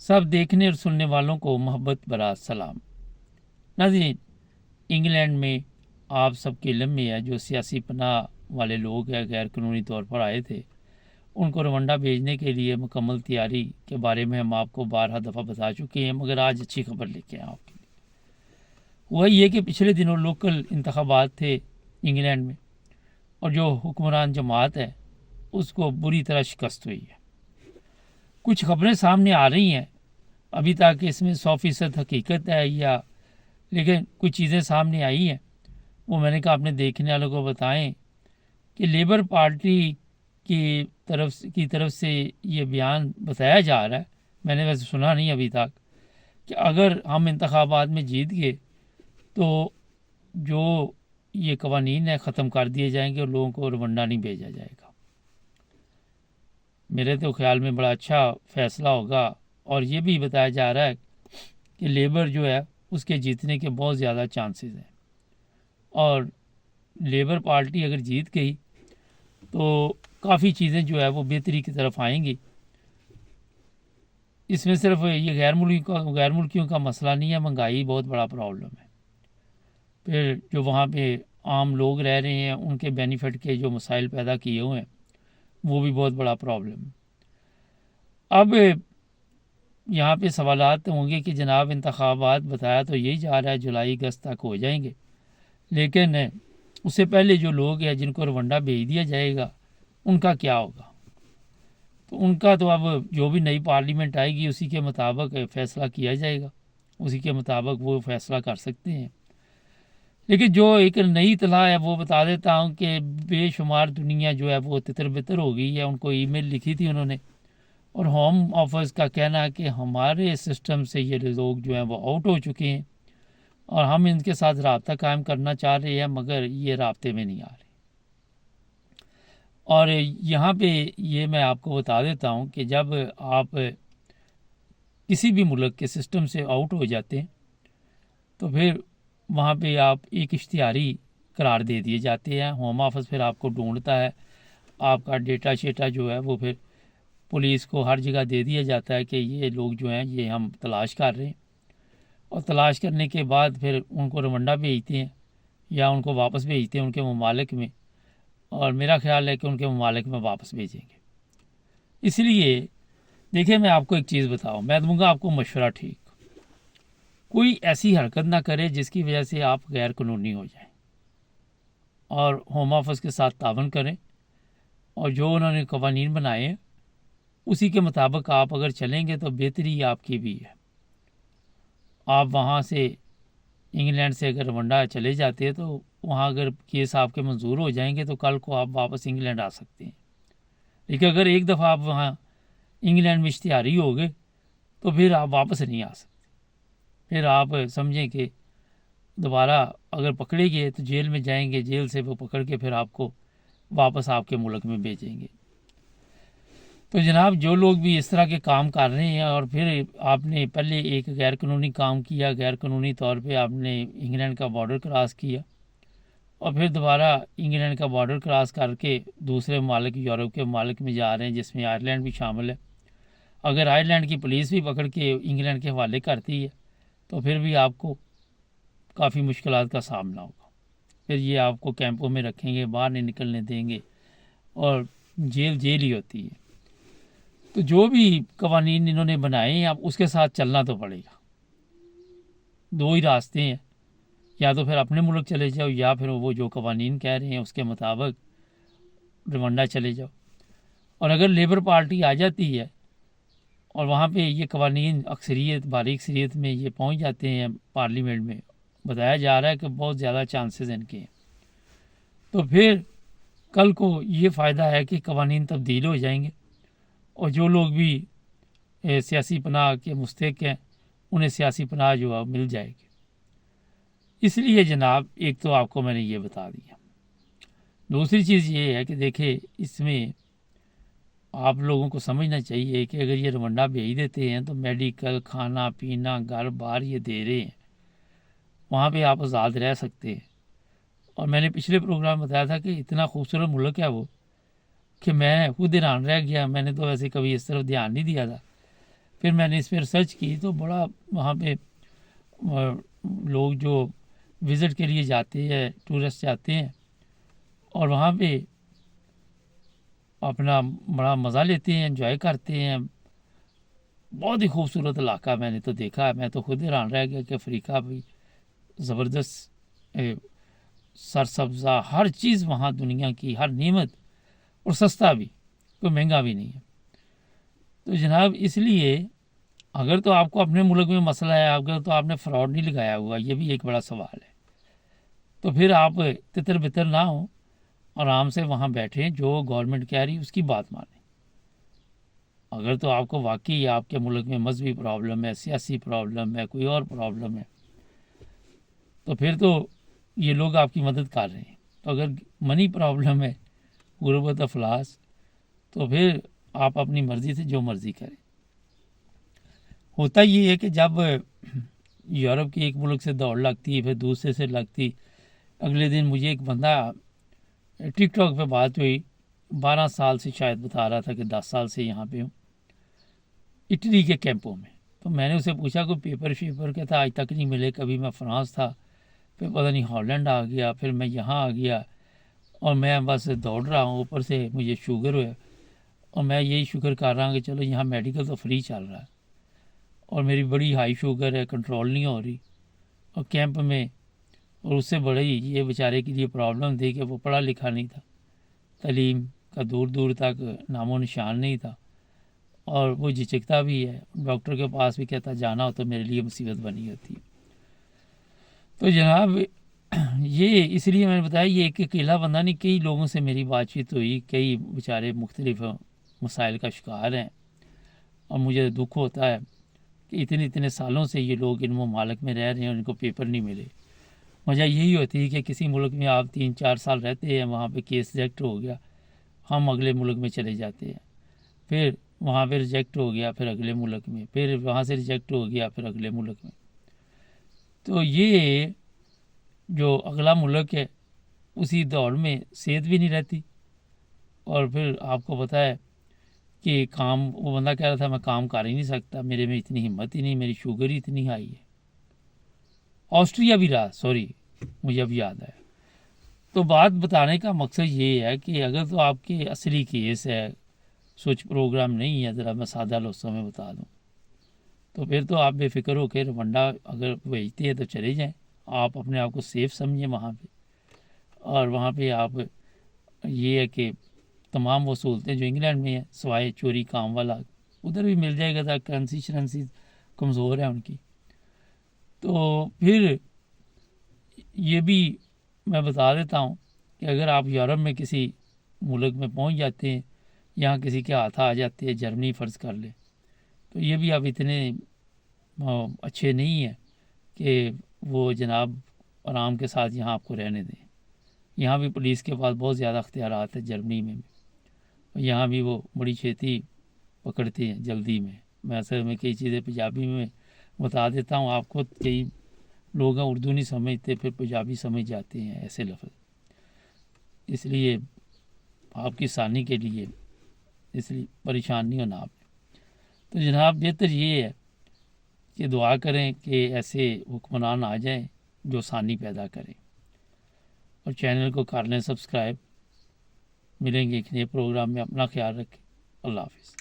सब देखने और सुनने वालों को मोहब्बत भरा सलाम। नाज़रीन, इंग्लैंड में आप सबके इल्म में है जो सियासी पनाह वाले लोग हैं गैर कानूनी तौर पर आए थे, उनको रवांडा भेजने के लिए मुकम्मल तैयारी के बारे में हम आपको 12 दफ़ा बता चुके हैं, मगर आज अच्छी खबर लेके आए आपके लिए। हुआ ये कि पिछले दिनों लोकल इंतखाबात थे इंग्लैंड में, और जो हुक्मरान जमात है उसको बुरी तरह शिकस्त हुई है। कुछ खबरें सामने आ रही हैं, अभी तक इसमें 100% हकीकत है या, लेकिन कुछ चीज़ें सामने आई हैं, वो मैंने कहा अपने देखने वालों को बताएं कि लेबर पार्टी की तरफ से ये बयान बताया जा रहा है, मैंने वैसे सुना नहीं अभी तक, कि अगर हम इंतखाबात में जीत गए तो जो ये कवानीन है ख़त्म कर दिए जाएंगे और लोगों को रवांडा नहीं भेजा जाएगा। मेरे तो ख्याल में बड़ा अच्छा फ़ैसला होगा, और ये भी बताया जा रहा है कि लेबर जो है उसके जीतने के बहुत ज़्यादा चांसेस हैं, और लेबर पार्टी अगर जीत गई तो काफ़ी चीज़ें जो है वो बेहतरी की तरफ आएंगी। इसमें सिर्फ ये गैर मुल्कियों का मसला नहीं है, महंगाई बहुत बड़ा प्रॉब्लम है। फिर जो वहाँ पे आम लोग रह रहे हैं उनके बेनिफिट के जो मसाइल पैदा किए हुए हैं वो भी बहुत बड़ा प्रॉब्लम है। अब यहाँ पे सवालात होंगे कि जनाब इंतखाबात बताया तो यही जा रहा है जुलाई अगस्त तक हो जाएंगे, लेकिन उससे पहले जो लोग हैं जिनको रवांडा भेज दिया जाएगा उनका क्या होगा? तो उनका तो अब जो भी नई पार्लियामेंट आएगी उसी के मुताबिक फ़ैसला किया जाएगा, उसी के मुताबिक वो फ़ैसला कर सकते हैं। लेकिन जो एक नई इतला है वो बता देता हूँ कि बेशुमार दुनिया जो है वो तितर बितर हो गई है। उनको ईमेल लिखी थी उन्होंने, और होम ऑफिस का कहना है कि हमारे सिस्टम से ये लोग जो हैं वो आउट हो चुके हैं और हम इनके साथ रब्ता कायम करना चाह रहे हैं, मगर ये राब्ते में नहीं आ रहे। और यहाँ पे ये मैं आपको बता देता हूँ कि जब आप किसी भी मुल्क के सिस्टम से आउट हो जाते हैं तो फिर वहाँ पे आप एक इश्तिहारी करार दे दिए जाते हैं। होम ऑफिस फिर आपको ढूंढता है, आपका डेटा शेटा जो है वो फिर पुलिस को हर जगह दे दिया जाता है कि ये लोग जो हैं ये हम तलाश कर रहे हैं, और तलाश करने के बाद फिर उनको रवांडा भेजते हैं या उनको वापस भेजते हैं उनके ममालिक में, और मेरा ख्याल है कि उनके ममालिक में वापस भेजेंगे। इसलिए देखिए, मैं आपको एक चीज़ बताऊँ, मैं दूंगा आपको मशवरा, ठीक, कोई ऐसी हरकत ना करे जिसकी वजह से आप गैर कानूनी हो जाएं, और होम ऑफिस के साथ तावन करें, और जो उन्होंने कवानीन बनाए हैं उसी के मुताबिक आप अगर चलेंगे तो बेहतरी आपकी भी है। आप वहाँ से इंग्लैंड से अगर रवांडा चले जाते हैं तो वहाँ अगर केस आपके मंजूर हो जाएंगे तो कल को आप वापस इंग्लैंड आ सकते हैं। लेकिन अगर एक दफ़ा आप वहाँ इंग्लैंड में इश्तिहारी हो गए तो फिर आप वापस नहीं आ सकते। फिर आप समझें कि दोबारा अगर पकड़े गए तो जेल में जाएंगे, जेल से वो पकड़ के फिर आपको वापस आपके मुल्क में भेजेंगे। तो जनाब, जो लोग भी इस तरह के काम कर रहे हैं और फिर आपने पहले एक गैर कानूनी काम किया, गैर कानूनी तौर पे आपने इंग्लैंड का बॉर्डर क्रॉस किया और फिर दोबारा इंग्लैंड का बॉर्डर क्रॉस करके दूसरे ममालिक, यूरोप के ममालिक में जा रहे हैं जिसमें आयरलैंड भी शामिल है। अगर आयरलैंड की पुलिस भी पकड़ के इंग्लैंड के हवाले करती है तो फिर भी आपको काफ़ी मुश्किलात का सामना होगा। फिर ये आपको कैंपों में रखेंगे, बाहर नहीं निकलने देंगे, और जेल जेल ही होती है। तो जो भी कवानीन इन्होंने बनाए हैं आप उसके साथ चलना तो पड़ेगा। दो ही रास्ते हैं, या तो फिर अपने मुल्क चले जाओ या फिर वो जो कवानीन कह रहे हैं उसके मुताबिक रवांडा चले जाओ। और अगर लेबर पार्टी आ जाती है और वहाँ पे ये कवानीन अक्सरियत, भारी अक्सरियत में ये पहुँच जाते हैं पार्लियामेंट में, बताया जा रहा है कि बहुत ज़्यादा चांसेस इनके हैं, तो फिर कल को ये फ़ायदा है कि कवानीन तब्दील हो जाएंगे और जो लोग भी सियासी पनाह के मुस्तहिक हैं उन्हें सियासी पनाह जो है मिल जाएगी। इसलिए जनाब, एक तो आपको मैंने ये बता दिया। दूसरी चीज़ ये है कि देखिए, इसमें आप लोगों को समझना चाहिए कि अगर ये रवांडा भेज देते हैं तो मेडिकल, खाना पीना, घर बार ये दे रहे हैं, वहाँ पे आप आज़ाद रह सकते हैं। और मैंने पिछले प्रोग्राम में बताया था कि इतना खूबसूरत मुल्क है वो कि मैं खुद हैरान रह गया। मैंने तो वैसे कभी इस तरफ ध्यान नहीं दिया था। پھر میں نے اس پہ ریسرچ کی تو بڑا وہاں پہ لوگ جو وزٹ کے لیے جاتے ہیں، ٹورسٹ جاتے ہیں اور وہاں پہ اپنا بڑا مزہ لیتے ہیں، انجوائے کرتے ہیں. بہت ہی خوبصورت علاقہ میں نے تو دیکھا. میں تو خود حیران رہ گیا کہ افریقہ بھی زبردست سرسبزہ، ہر چیز وہاں دنیا کی ہر نعمت، اور سستا بھی، کوئی مہنگا بھی نہیں ہے. تو جناب اس لیے اگر تو آپ کو اپنے ملک میں مسئلہ ہے، اگر تو آپ نے فراڈ نہیں لگایا ہوا، یہ بھی ایک بڑا سوال ہے، تو پھر آپ تتر بتر نہ ہوں، آرام سے وہاں بیٹھیں، جو گورنمنٹ کہہ رہی اس کی بات مانیں. اگر تو آپ کو واقعی آپ کے ملک میں مذہبی پرابلم ہے، سیاسی پرابلم ہے، کوئی اور پرابلم ہے، تو پھر تو یہ لوگ آپ کی مدد کر رہے ہیں. تو اگر منی پرابلم ہے، غربت افلاس، تو پھر آپ اپنی مرضی سے جو مرضی کریں. ہوتا یہ ہے کہ جب یورپ کے ایک ملک سے دوڑ لگتی ہے، پھر دوسرے سے لگتی. اگلے دن مجھے ایک بندہ ٹک ٹاک پہ بات ہوئی، 12 سال سے شاید بتا رہا تھا کہ 10 سال سے یہاں پہ ہوں، اٹلی کے کیمپوں میں. تو میں نے اسے پوچھا کوئی پیپر شیپر کے تھا، آج تک نہیں ملے. کبھی میں فرانس تھا، پھر پتہ نہیں ہالینڈ آ گیا، پھر میں یہاں آ گیا، اور میں بس دوڑ رہا ہوں. اوپر سے مجھے شوگر ہوا، اور میں یہی شکر کر رہا ہوں کہ چلو یہاں میڈیکل تو فری چل رہا ہے، اور میری بڑی ہائی شوگر ہے، کنٹرول نہیں ہو رہی. اور کیمپ میں، اور اس سے بڑی یہ بیچارے کے لیے پرابلم تھی کہ وہ پڑھا لکھا نہیں تھا، تعلیم کا دور دور تک نام و نشان نہیں تھا، اور وہ جھجکتا بھی ہے. ڈاکٹر کے پاس بھی کہتا جانا ہو تو میرے لیے مصیبت بنی ہوتی ہے. تو جناب یہ اس لیے میں نے بتایا، یہ ایک اکیلا بندہ نہیں، کئی لوگوں سے میری بات چیت ہوئی، کئی بیچارے مختلف مسائل کا شکار ہیں. اور مجھے دکھ ہوتا ہے کہ اتنے سالوں سے یہ لوگ ان ممالک میں رہ رہے ہیں اور ان کو پیپر نہیں ملے. وجہ یہی ہوتی ہے کہ کسی ملک میں آپ 3-4 سال رہتے ہیں، وہاں پہ کیس ریجیکٹ ہو گیا، ہم اگلے ملک میں چلے جاتے ہیں، پھر وہاں پہ ریجیکٹ ہو گیا، پھر اگلے ملک میں، پھر وہاں سے ریجیکٹ ہو گیا، پھر اگلے ملک میں. تو یہ جو اگلا ملک ہے، اسی دوڑ میں صحت بھی نہیں رہتی. اور پھر آپ کو پتہ ہے کہ کام، وہ بندہ کہہ رہا تھا میں کام کر ہی نہیں سکتا، میرے میں اتنی ہمت ہی نہیں، میری شوگر ہی اتنی ہائی ہے. آسٹریا بھی رہا، سوری مجھے اب یاد آیا. تو بات بتانے کا مقصد یہ ہے کہ اگر تو آپ کے اصلی کیس ہے، سوچ پروگرام نہیں ہے، ذرا میں سادہ لفظوں میں بتا دوں، تو پھر تو آپ بے فکر ہو کے روانڈا اگر بھیجتے ہیں تو چلے جائیں. آپ اپنے آپ کو سیف سمجھیں وہاں پہ، اور وہاں پہ آپ یہ ہے کہ تمام وہ سہولتیں جو انگلینڈ میں ہیں، سوائے چوری کام والا، ادھر بھی مل جائے گا تھا. کرنسی شرنسی کمزور ہے ان کی. تو پھر یہ بھی میں بتا دیتا ہوں کہ اگر آپ یورپ میں کسی ملک میں پہنچ جاتے ہیں، یہاں کسی کے ہاتھ آ جاتے ہیں، جرمنی فرض کر لیں، تو یہ بھی اب اتنے اچھے نہیں ہیں کہ وہ جناب آرام کے ساتھ یہاں آپ کو رہنے دیں. یہاں بھی پولیس کے پاس بہت زیادہ اختیارات ہیں، جرمنی میں بھی. یہاں بھی وہ بڑی چھیتی پکڑتے ہیں جلدی میں. میں اصل میں کئی چیزیں پنجابی میں بتا دیتا ہوں آپ کو، کئی لوگ اردو نہیں سمجھتے، پھر پنجابی سمجھ جاتے ہیں ایسے لفظ. اس لیے آپ کی آسانی کے لیے اس لیے پریشان نہیں ہونا آپ نے. تو جناب بہتر یہ ہے کہ دعا کریں کہ ایسے حکمران آ جائیں جو آسانی پیدا کریں. اور چینل کو کر لیں سبسکرائب. ملیں گے ایک نئے پروگرام میں. اپنا خیال رکھیں. اللہ حافظ.